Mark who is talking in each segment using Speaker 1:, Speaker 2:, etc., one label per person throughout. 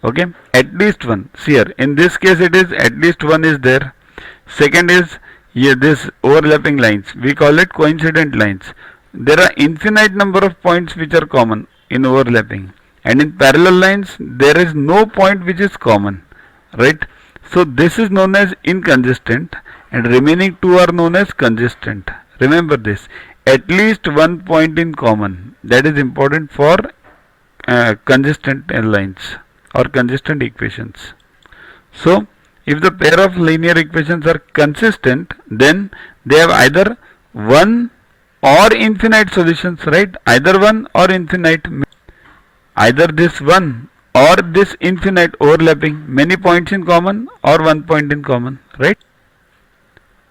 Speaker 1: Okay, at least one. See here, in this case it is at least one is there. Second is here this overlapping lines. We call it coincident lines. There are infinite number of points which are common in overlapping, and in parallel lines there is no point which is common, right? So this is known as inconsistent, and remaining two are known as consistent. Remember this. At least one point in common. That is important for consistent lines or consistent equations. So, if the pair of linear equations are consistent, then they have either one or infinite solutions, right? Either one or infinite. Either this one or this infinite overlapping, many points in common or one point in common, right?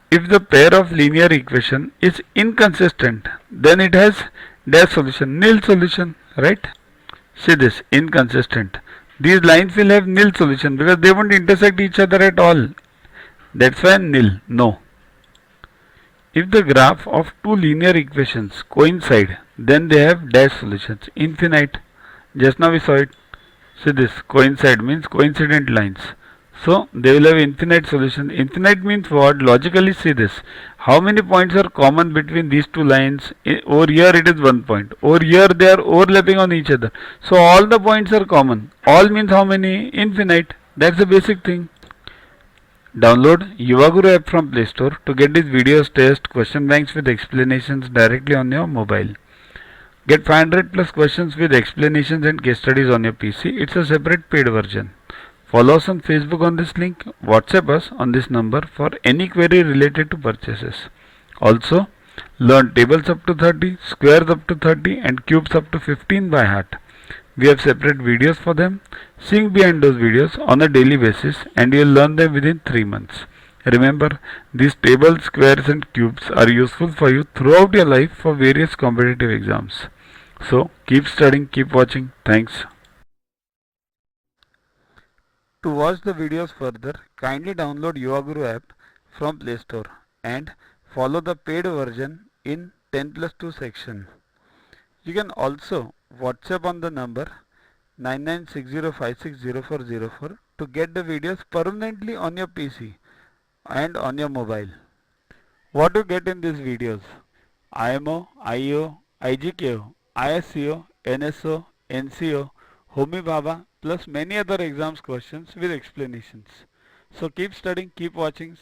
Speaker 1: If the pair of linear equation is inconsistent, then it has dash solution, nil solution, right? See this, inconsistent. These lines will have nil solution because they won't intersect each other at all. That's why nil, no. If the graph of two linear equations coincide, then they have dash solutions, infinite. Just now we saw it. See this, coincide means coincident lines. So they will have infinite solution. Infinite means what? Logically see this. How many points are common between these two lines? Over here it is one point. Over here they are overlapping on each other. So all the points are common. All means how many? Infinite. That's the basic thing. Download Yuvaguru app from Play Store to get these videos, tests, question banks with explanations directly on your mobile. Get 500 plus questions with explanations and case studies on your PC. It's a separate paid version. Follow us on Facebook on this link. WhatsApp us on this number for any query related to purchases. Also, learn tables up to 30, squares up to 30 and cubes up to 15 by heart. We have separate videos for them. Sync behind those videos on a daily basis and you will learn them within 3 months. Remember, these tables, squares and cubes are useful for you throughout your life for various competitive exams. So, keep studying, keep watching. Thanks. To watch the videos further, kindly download Yuvaguru app from Play Store and follow the paid version in 10+2 section. You can also WhatsApp on the number 9960560404 to get the videos permanently on your PC and on your mobile. What you get in these videos? IMO, IEO, IGKO, ISCO, NSO, NCO, Homi Bhabha plus many other exams questions with explanations. So keep studying, keep watching.